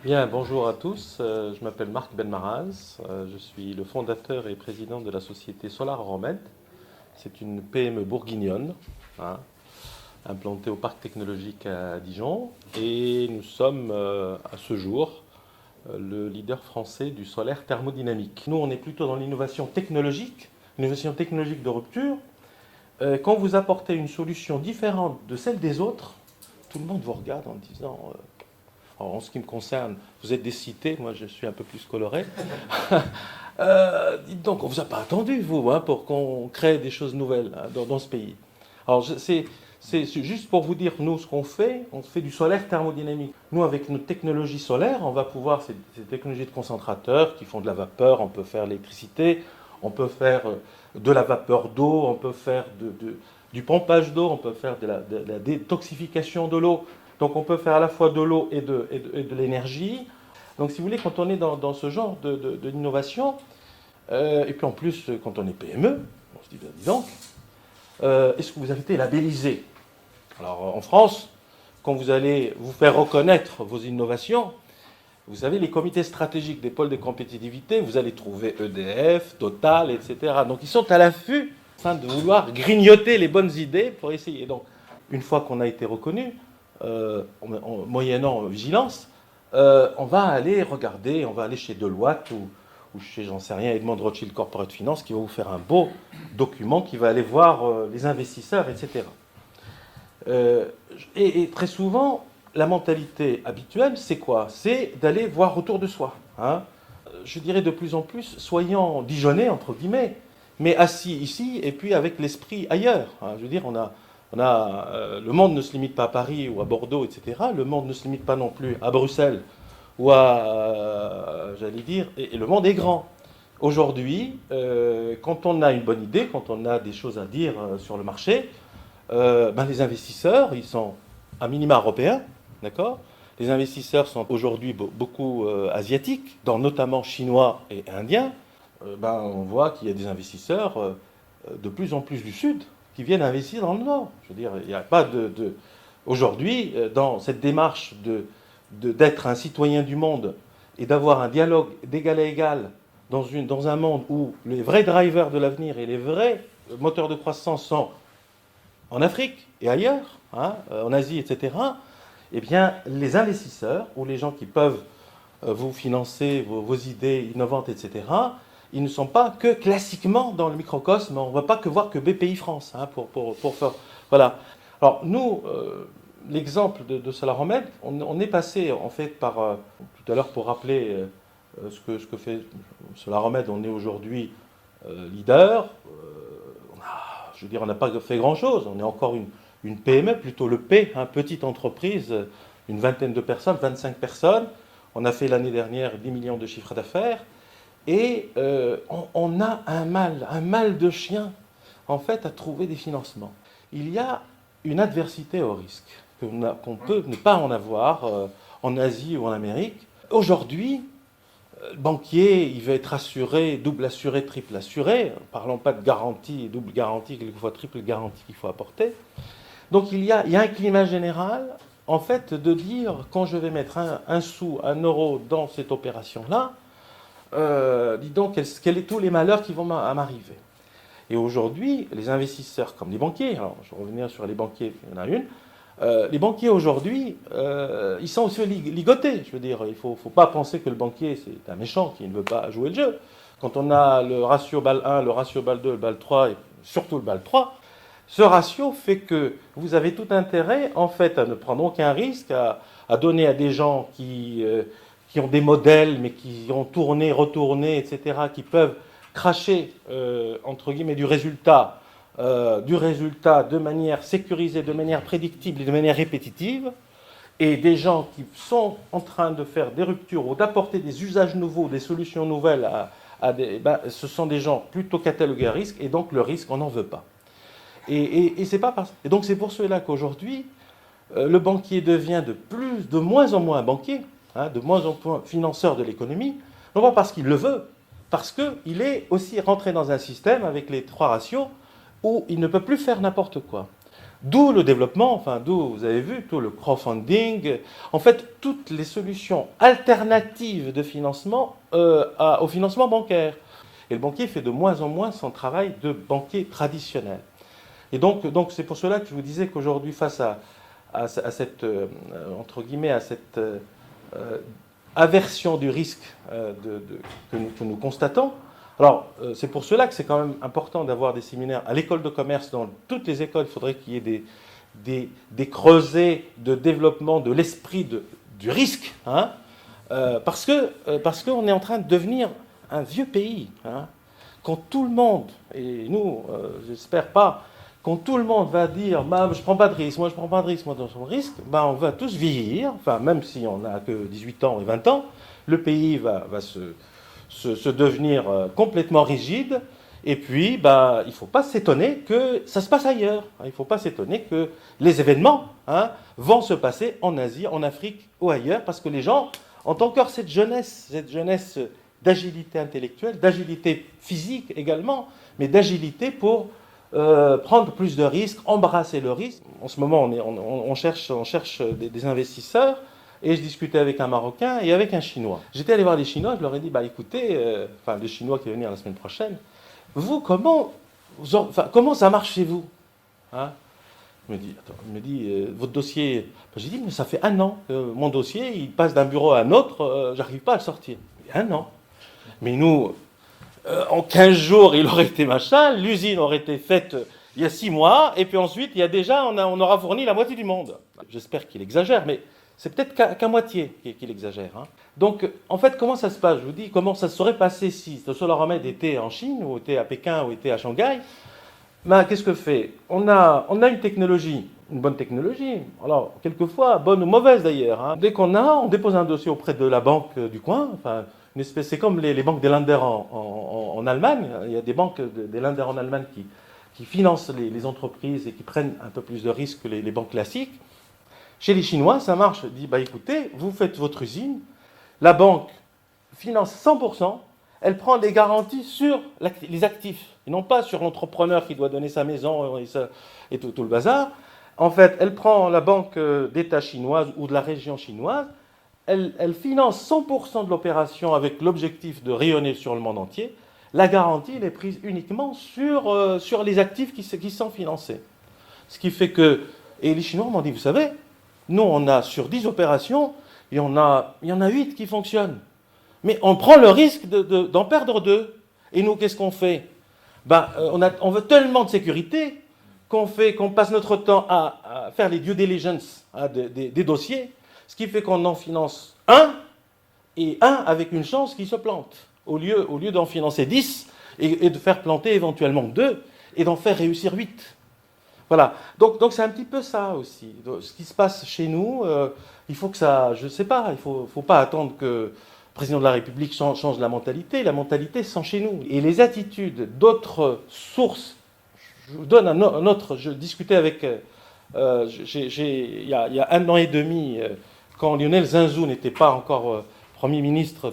Bien, bonjour à tous. Je m'appelle Marc Benmaraz. Je suis le fondateur et président de la société Solar Romed. C'est une PME bourguignonne, hein, implantée au parc technologique à Dijon. Et nous sommes à ce jour le leader français du solaire thermodynamique. Nous, on est plutôt dans l'innovation technologique de rupture. Quand vous apportez une solution différente de celle des autres, tout le monde vous regarde en disant alors, en ce qui me concerne, vous êtes des cités, moi je suis un peu plus coloré. Dites donc, on ne vous a pas attendu, vous, hein, pour qu'on crée des choses nouvelles, hein, dans ce pays. Alors, c'est juste pour vous dire, nous, ce qu'on fait, on fait du solaire thermodynamique. Nous, avec nos technologies solaires, on va pouvoir, ces technologies de concentrateurs qui font de la vapeur, on peut faire l'électricité, on peut faire de la vapeur d'eau, on peut faire du pompage d'eau, on peut faire de la détoxification de l'eau. Donc on peut faire à la fois de l'eau et de l'énergie. Donc si vous voulez, quand on est dans ce genre d'innovation, et puis en plus quand on est PME, on se dit, dis donc, est-ce que vous avez été labellisé? Alors en France, quand vous allez vous faire reconnaître vos innovations, vous savez, les comités stratégiques des pôles de compétitivité, vous allez trouver EDF, Total, etc. Donc ils sont à l'affût, en train de vouloir grignoter les bonnes idées pour essayer. Donc une fois qu'on a été reconnu, moyennant vigilance, on va aller regarder, on va aller chez Deloitte ou chez, j'en sais rien, Edmond de Rothschild Corporate Finance, qui va vous faire un beau document qui va aller voir les investisseurs, etc. Et très souvent, la mentalité habituelle, c'est quoi? C'est d'aller voir autour de soi. Hein. Je dirais de plus en plus, soyons dijonnais, entre guillemets, mais assis ici et puis avec l'esprit ailleurs. Hein. Je veux dire, le monde ne se limite pas à Paris ou à Bordeaux, etc. Le monde ne se limite pas non plus à Bruxelles ou j'allais dire, et le monde est grand. Aujourd'hui, quand on a une bonne idée, quand on a des choses à dire sur le marché, les investisseurs, ils sont à minima européens, d'accord? Les investisseurs sont aujourd'hui beaucoup asiatiques, notamment chinois et indiens. On voit qu'il y a des investisseurs de plus en plus du Sud qui viennent investir dans le Nord. Je veux dire, il n'y a pas aujourd'hui, dans cette démarche d'être un citoyen du monde et d'avoir un dialogue d'égal à égal dans un monde où les vrais drivers de l'avenir et les vrais moteurs de croissance sont en Afrique et ailleurs, hein, en Asie, etc., eh bien, les investisseurs ou les gens qui peuvent vous financer vos idées innovantes, etc., ils ne sont pas que classiquement dans le microcosme, on ne va pas que voir que BPI France, hein, pour faire... Voilà. Alors nous, l'exemple de Solar-Romed, on est passé en fait par, tout à l'heure pour rappeler ce que fait Solar-Romed, on est aujourd'hui leader, je veux dire, on n'a pas fait grand-chose, on est encore une PME, plutôt le P, hein, petite entreprise, une vingtaine de personnes, 25 personnes, on a fait l'année dernière 10 millions de chiffres d'affaires, et on a un mal de chien, en fait, à trouver des financements. Il y a une adversité au risque, qu'on peut ne pas en avoir en Asie ou en Amérique. Aujourd'hui, le banquier, il veut être assuré, double assuré, triple assuré. Parlons pas de garantie, double garantie, quelquefois triple garantie qu'il faut apporter. Donc il y a un climat général, en fait, de dire, quand je vais mettre un sou, un euro dans cette opération-là, dis donc, quels sont tous les malheurs qui vont m'arriver. Et aujourd'hui, les investisseurs, comme les banquiers, alors je vais revenir sur les banquiers, il y en a une, les banquiers aujourd'hui, ils sont aussi ligotés. Je veux dire, il ne faut pas penser que le banquier, c'est un méchant qui ne veut pas jouer le jeu. Quand on a le ratio BAL 1, le ratio BAL 2, le BAL 3, et surtout le BAL 3, ce ratio fait que vous avez tout intérêt, en fait, à ne prendre aucun risque, à donner à des gens qui ont des modèles, mais qui ont tourné, retourné, etc., qui peuvent cracher, entre guillemets, du résultat de manière sécurisée, de manière prédictible et de manière répétitive, et des gens qui sont en train de faire des ruptures ou d'apporter des usages nouveaux, des solutions nouvelles, ce sont des gens plutôt catalogués à risque, et donc le risque, on n'en veut pas. Et donc c'est pour cela qu'aujourd'hui, le banquier devient de moins en moins banquier, hein, de moins en moins financeur de l'économie, non pas parce qu'il le veut, parce qu'il est aussi rentré dans un système avec les 3 ratios où il ne peut plus faire n'importe quoi. D'où le développement, enfin d'où, vous avez vu, tout le crowdfunding, en fait, toutes les solutions alternatives de financement au financement bancaire. Et le banquier fait de moins en moins son travail de banquier traditionnel. Et donc c'est pour cela que je vous disais qu'aujourd'hui, face à cette, entre guillemets, à cette aversion du risque que nous constatons, alors c'est pour cela que c'est quand même important d'avoir des séminaires à l'école de commerce. Dans toutes les écoles, il faudrait qu'il y ait des creusets de développement de l'esprit du risque, hein, parce qu'on est en train de devenir un vieux pays. Hein, quand tout le monde, et nous, j'espère pas, quand tout le monde va dire bah, je ne prends pas de risque, moi je ne prends pas de risque, moi je prends pas de risque, bah, on va tous vieillir, enfin, même si on n'a que 18 ans et 20 ans, le pays va se devenir complètement rigide, et puis bah, il ne faut pas s'étonner que ça se passe ailleurs. Il ne faut pas s'étonner que les événements vont se passer en Asie, en Afrique ou ailleurs, parce que les gens ont encore cette jeunesse d'agilité intellectuelle, d'agilité physique également, mais d'agilité pour prendre plus de risques, embrasser le risque. En ce moment, on cherche des investisseurs, et je discutais avec un Marocain et avec un Chinois. J'étais allé voir les Chinois, je leur ai dit, bah écoutez, enfin les Chinois qui vont venir la semaine prochaine, vous, comment ça marche chez vous, hein? Il me dit, votre dossier, j'ai dit, mais ça fait 1 an, mon dossier, il passe d'un bureau à un autre, j'arrive pas à le sortir. 1 an. Mais nous, en 15 jours, il aurait été machin, l'usine aurait été faite il y a 6 mois, et puis ensuite, il y a déjà, on aura fourni la moitié du monde. J'espère qu'il exagère, mais c'est peut-être qu'à moitié qu'il exagère. Hein. Donc, en fait, comment ça se passe? Je vous dis, comment ça se serait passé si le Solarmed était en Chine, ou était à Pékin, ou était à Shanghai. Ben, qu'est-ce que fait? On a une technologie, une bonne technologie, alors quelquefois bonne ou mauvaise d'ailleurs. Hein. Dès on dépose un dossier auprès de la banque du coin, enfin, une espèce, c'est comme les banques des Länder en Allemagne. Il y a des banques des Länder en Allemagne qui financent les entreprises et qui prennent un peu plus de risques que les banques classiques. Chez les Chinois, ça marche. On dit, bah, écoutez, vous faites votre usine, la banque finance 100%, elle prend des garanties sur les actifs, et non pas sur l'entrepreneur qui doit donner sa maison et tout le bazar. En fait, elle prend la banque d'État chinoise ou de la région chinoise, elle finance 100% de l'opération avec l'objectif de rayonner sur le monde entier. La garantie, elle est prise uniquement sur les actifs qui sont financés. Ce qui fait que, et les Chinois m'ont dit, vous savez, nous, on a sur 10 opérations, il y en a 8 qui fonctionnent. Mais on prend le risque d'en perdre 2. Et nous, qu'est-ce qu'on fait? Ben, on veut tellement de sécurité qu'on passe notre temps à faire les due diligence des dossiers, ce qui fait qu'on en finance un, et un avec une chance qui se plante, au lieu d'en financer 10 et de faire planter éventuellement 2 et d'en faire réussir 8. Voilà, donc c'est un petit peu ça aussi. Ce qui se passe chez nous, il faut que ça, je ne sais pas, il ne faut pas attendre que le président de la République change la mentalité c'est chez nous. Et les attitudes d'autres sources, je vous donne un autre, je discutais avec, il y a 1 an et demi, quand Lionel Zinsou n'était pas encore Premier ministre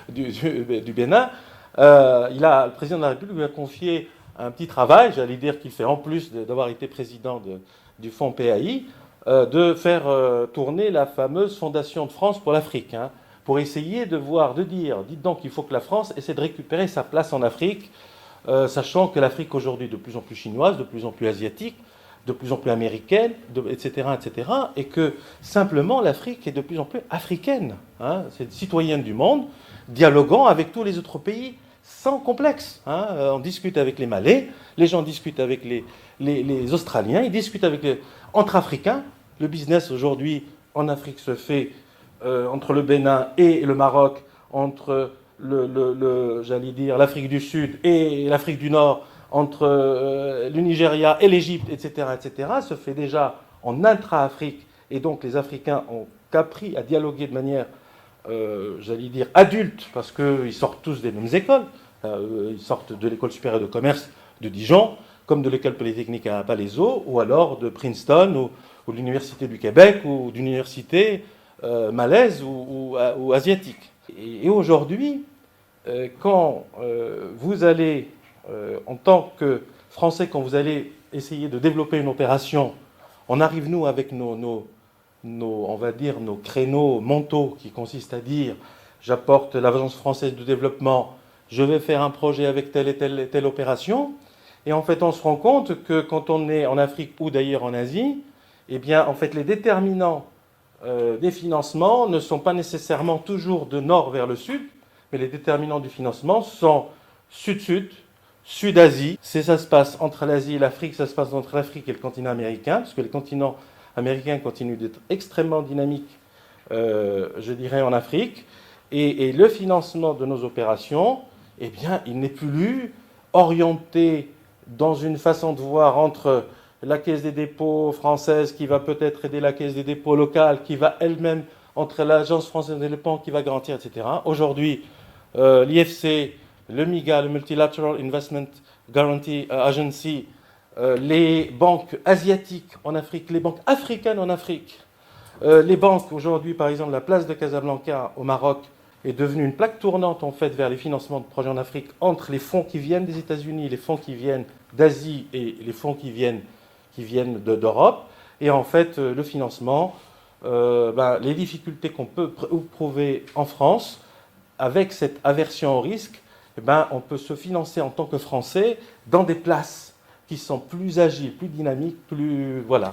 du Bénin, le président de la République lui a confié un petit travail, j'allais dire qu'il fait en plus d'avoir été président du fonds PAI, de faire tourner la fameuse Fondation de France pour l'Afrique, hein, pour essayer de dire, dites donc, il faut que la France essaie de récupérer sa place en Afrique, sachant que l'Afrique aujourd'hui est de plus en plus chinoise, de plus en plus asiatique, de plus en plus américaine, etc., et que simplement l'Afrique est de plus en plus africaine. Hein, c'est citoyenne du monde, dialoguant avec tous les autres pays, sans complexe. Hein. On discute avec les Malais, les gens discutent avec les Australiens, ils discutent entre Africains. Le business aujourd'hui en Afrique se fait entre le Bénin et le Maroc, entre j'allais dire l'Afrique du Sud et l'Afrique du Nord, entre le Nigeria et l'Égypte, etc., se fait déjà en intra-Afrique. Et donc les Africains ont appris à dialoguer de manière j'allais dire adultes, parce qu'ils sortent tous des mêmes écoles. Ils sortent de l'école supérieure de commerce de Dijon, comme de l'école polytechnique à Palaiseau, ou alors de Princeton, ou de l'université du Québec, ou d'université malaise ou asiatique. Et aujourd'hui, quand vous allez, en tant que Français, quand vous allez essayer de développer une opération, on arrive, nous, avec on va dire, nos créneaux mentaux qui consistent à dire j'apporte l'Agence française de développement, je vais faire un projet avec telle et telle et telle opération. Et en fait, on se rend compte que quand on est en Afrique ou d'ailleurs en Asie, eh bien, en fait, les déterminants des financements ne sont pas nécessairement toujours de nord vers le sud, mais les déterminants du financement sont sud-sud, Sud-Asie. Ça se passe entre l'Asie et l'Afrique, ça se passe entre l'Afrique et le continent américain, parce que le continent américain continue d'être extrêmement dynamique, je dirais, en Afrique. Et le financement de nos opérations, eh bien, il n'est plus orienté dans une façon de voir entre la Caisse des dépôts française qui va peut-être aider la Caisse des dépôts locale, qui va elle-même, entre l'Agence française de développement qui va garantir, etc. Aujourd'hui, l'IFC, le MIGA, le Multilateral Investment Guarantee Agency, les banques asiatiques en Afrique, les banques africaines en Afrique, les banques aujourd'hui, par exemple, la place de Casablanca au Maroc est devenue une plaque tournante en fait vers les financements de projets en Afrique entre les fonds qui viennent des États-Unis, les fonds qui viennent d'Asie et les fonds qui viennent d'Europe. Et en fait, le financement, les difficultés qu'on peut prouver en France, avec cette aversion au risque, on peut se financer en tant que Français dans des places qui sont plus agiles, plus dynamiques, plus... Voilà.